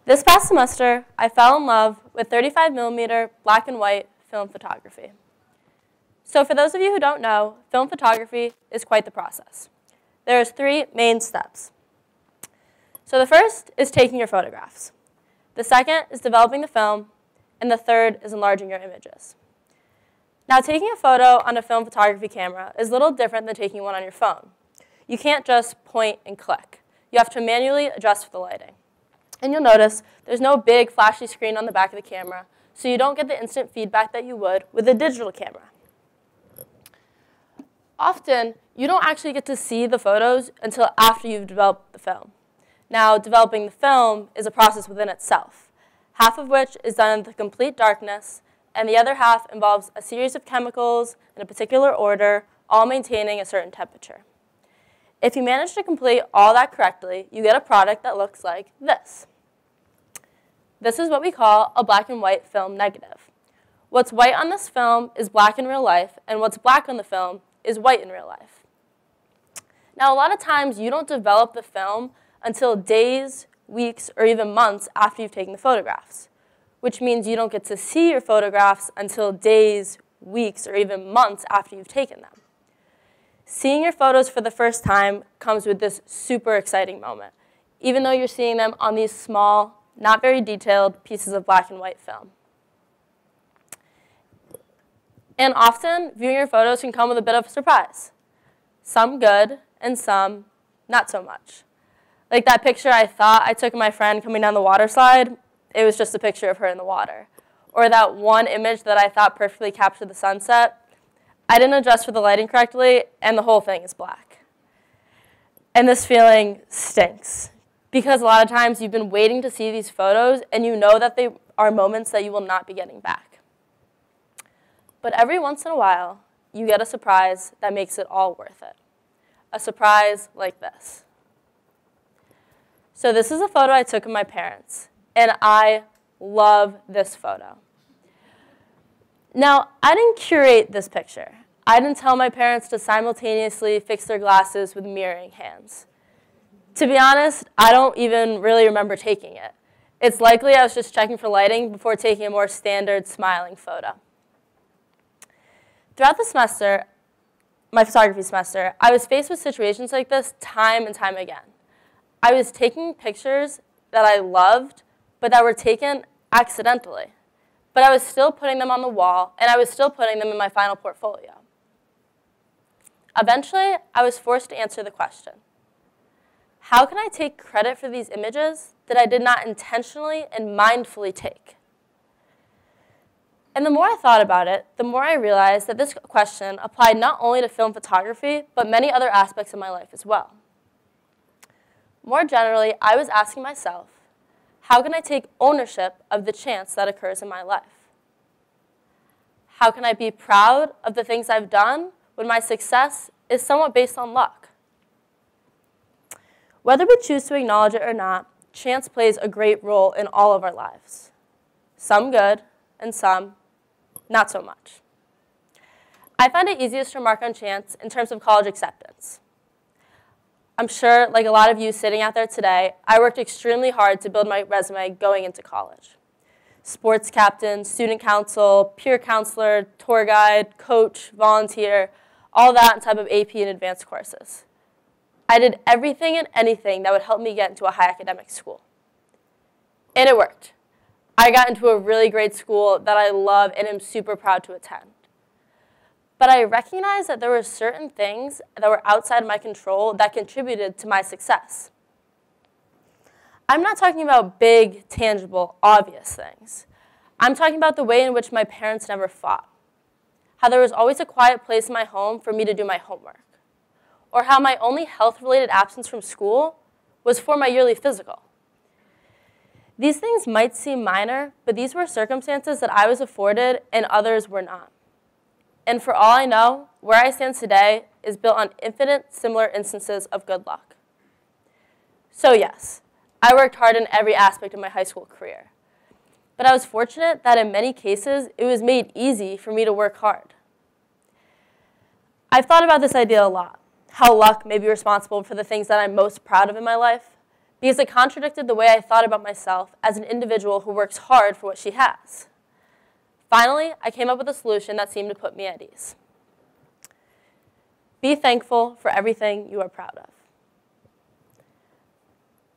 This past semester, I fell in love with 35mm black and white film photography. So for those of you who don't know, film photography is quite the process. There's 3 main steps. So the first is taking your photographs. The second is developing the film, and the third is enlarging your images. Now, taking a photo on a film photography camera is a little different than taking one on your phone. You can't just point and click. You have to manually adjust for the lighting. And you'll notice there's no big flashy screen on the back of the camera, so you don't get the instant feedback that you would with a digital camera. Often, you don't actually get to see the photos until after you've developed the film. Now, developing the film is a process within itself, half of which is done in the complete darkness, and the other half involves a series of chemicals in a particular order, all maintaining a certain temperature. If you manage to complete all that correctly, you get a product that looks like this. This is what we call a black and white film negative. What's white on this film is black in real life, and what's black on the film is white in real life. Now, a lot of times you don't develop the film until days, weeks, or even months after you've taken the photographs, which means you don't get to see your photographs until days, weeks, or even months after you've taken them. Seeing your photos for the first time comes with this super exciting moment, even though you're seeing them on these small, not very detailed pieces of black and white film. And often, viewing your photos can come with a bit of a surprise. Some good, and some not so much. Like that picture I thought I took of my friend coming down the water slide, it was just a picture of her in the water. Or that one image that I thought perfectly captured the sunset, I didn't adjust for the lighting correctly, and the whole thing is black. And this feeling stinks, because a lot of times you've been waiting to see these photos, and you know that they are moments that you will not be getting back. But every once in a while, you get a surprise that makes it all worth it. A surprise like this. So this is a photo I took of my parents, and I love this photo. Now, I didn't curate this picture. I didn't tell my parents to simultaneously fix their glasses with mirroring hands. To be honest, I don't even really remember taking it. It's likely I was just checking for lighting before taking a more standard smiling photo. Throughout the semester, my photography semester, I was faced with situations like this time and time again. I was taking pictures that I loved, but that were taken accidentally. But I was still putting them on the wall, and I was still putting them in my final portfolio. Eventually, I was forced to answer the question, how can I take credit for these images that I did not intentionally and mindfully take? And the more I thought about it, the more I realized that this question applied not only to film photography, but many other aspects of my life as well. More generally, I was asking myself, how can I take ownership of the chance that occurs in my life? How can I be proud of the things I've done when my success is somewhat based on luck? Whether we choose to acknowledge it or not, chance plays a great role in all of our lives. Some good, and some not so much. I find it easiest to remark on chance in terms of college acceptance. I'm sure, like a lot of you sitting out there today, I worked extremely hard to build my resume going into college. Sports captain, student council, peer counselor, tour guide, coach, volunteer, all that on top of AP and advanced courses. I did everything and anything that would help me get into a high academic school. And it worked. I got into a really great school that I love and am super proud to attend. But I recognized that there were certain things that were outside of my control that contributed to my success. I'm not talking about big, tangible, obvious things. I'm talking about the way in which my parents never fought. How there was always a quiet place in my home for me to do my homework. Or how my only health-related absence from school was for my yearly physical. These things might seem minor, but these were circumstances that I was afforded and others were not. And for all I know, where I stand today is built on infinite similar instances of good luck. So yes, I worked hard in every aspect of my high school career. But I was fortunate that in many cases, it was made easy for me to work hard. I've thought about this idea a lot, how luck may be responsible for the things that I'm most proud of in my life, because it contradicted the way I thought about myself as an individual who works hard for what she has. Finally, I came up with a solution that seemed to put me at ease. Be thankful for everything you are proud of.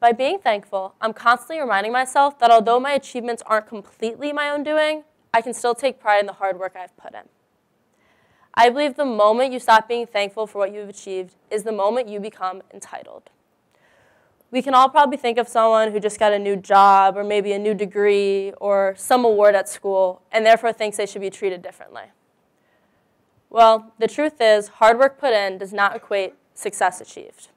By being thankful, I'm constantly reminding myself that although my achievements aren't completely my own doing, I can still take pride in the hard work I've put in. I believe the moment you stop being thankful for what you've achieved is the moment you become entitled. We can all probably think of someone who just got a new job or maybe a new degree or some award at school and therefore thinks they should be treated differently. Well, the truth is, hard work put in does not equate success achieved.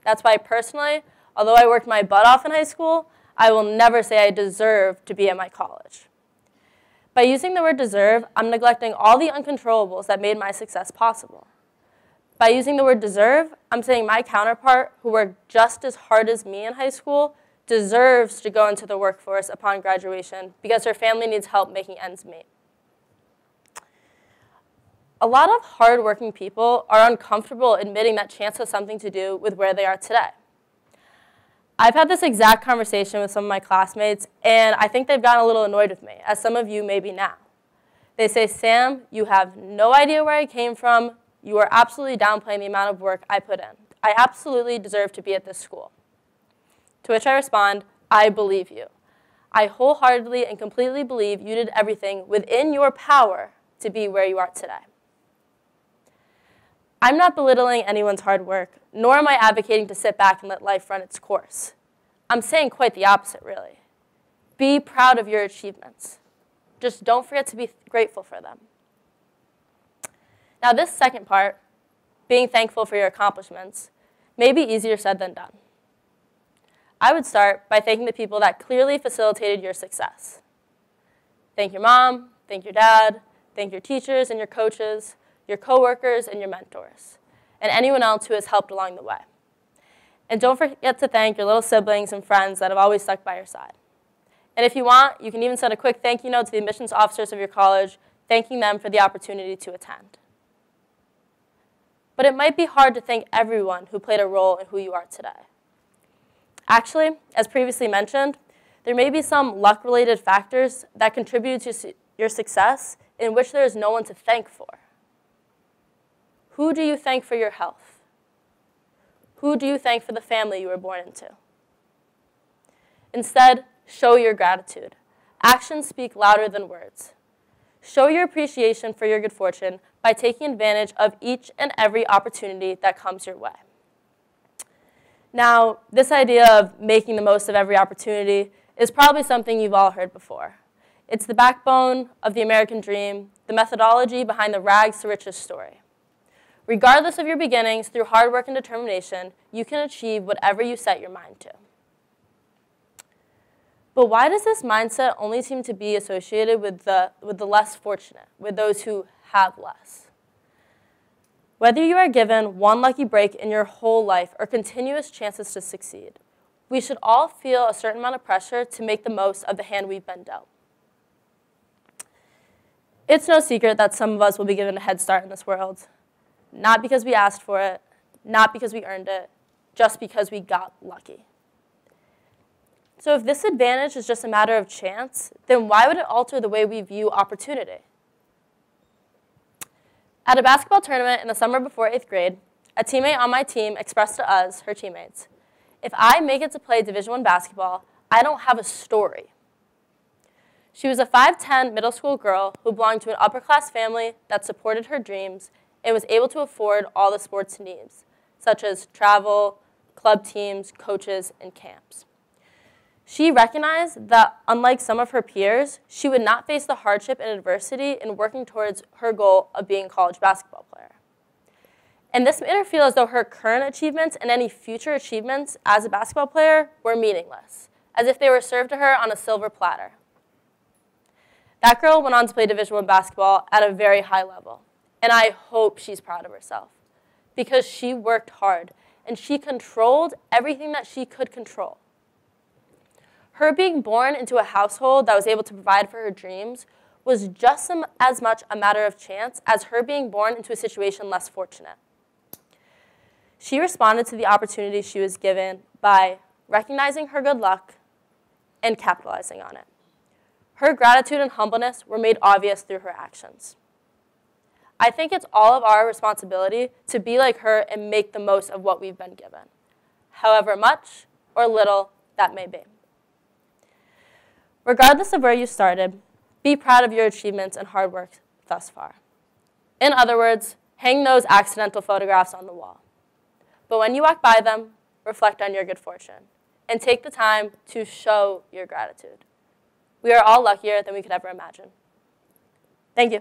That's why personally, although I worked my butt off in high school, I will never say I deserve to be at my college. By using the word deserve, I'm neglecting all the uncontrollables that made my success possible. By using the word deserve, I'm saying my counterpart, who worked just as hard as me in high school, deserves to go into the workforce upon graduation because her family needs help making ends meet. A lot of hardworking people are uncomfortable admitting that chance has something to do with where they are today. I've had this exact conversation with some of my classmates, and I think they've gotten a little annoyed with me, as some of you may be now. They say, Sam, you have no idea where I came from. You are absolutely downplaying the amount of work I put in. I absolutely deserve to be at this school. To which I respond, I believe you. I wholeheartedly and completely believe you did everything within your power to be where you are today. I'm not belittling anyone's hard work, nor am I advocating to sit back and let life run its course. I'm saying quite the opposite, really. Be proud of your achievements. Just don't forget to be grateful for them. Now, this second part, being thankful for your accomplishments, may be easier said than done. I would start by thanking the people that clearly facilitated your success. Thank your mom, thank your dad, thank your teachers and your coaches, your coworkers and your mentors, and anyone else who has helped along the way. And don't forget to thank your little siblings and friends that have always stuck by your side. And if you want, you can even send a quick thank you note to the admissions officers of your college, thanking them for the opportunity to attend. But it might be hard to thank everyone who played a role in who you are today. Actually, as previously mentioned, there may be some luck-related factors that contributed to your success in which there is no one to thank for. Who do you thank for your health? Who do you thank for the family you were born into? Instead, show your gratitude. Actions speak louder than words. Show your appreciation for your good fortune by taking advantage of each and every opportunity that comes your way. Now, this idea of making the most of every opportunity is probably something you've all heard before. It's the backbone of the American dream, the methodology behind the rags to riches story. Regardless of your beginnings, through hard work and determination, you can achieve whatever you set your mind to. But why does this mindset only seem to be associated with the less fortunate, with those who have less? Whether you are given one lucky break in your whole life or continuous chances to succeed, we should all feel a certain amount of pressure to make the most of the hand we've been dealt. It's no secret that some of us will be given a head start in this world. Not because we asked for it, not because we earned it, just because we got lucky. So if this advantage is just a matter of chance, then why would it alter the way we view opportunity? At a basketball tournament in the summer before 8th grade, a teammate on my team expressed to us, her teammates, if I make it to play Division I basketball, I don't have a story. She was a 5'10" middle school girl who belonged to an upper-class family that supported her dreams and was able to afford all the sports needs, such as travel, club teams, coaches, and camps. She recognized that, unlike some of her peers, she would not face the hardship and adversity in working towards her goal of being a college basketball player. And this made her feel as though her current achievements and any future achievements as a basketball player were meaningless, as if they were served to her on a silver platter. That girl went on to play Division I basketball at a very high level. And I hope she's proud of herself because she worked hard and she controlled everything that she could control. Her being born into a household that was able to provide for her dreams was just as much a matter of chance as her being born into a situation less fortunate. She responded to the opportunity she was given by recognizing her good luck, and capitalizing on it. Her gratitude and humbleness were made obvious through her actions. I think it's all of our responsibility to be like her and make the most of what we've been given, however much or little that may be. Regardless of where you started, be proud of your achievements and hard work thus far. In other words, hang those accidental photographs on the wall. But when you walk by them, reflect on your good fortune and take the time to show your gratitude. We are all luckier than we could ever imagine. Thank you.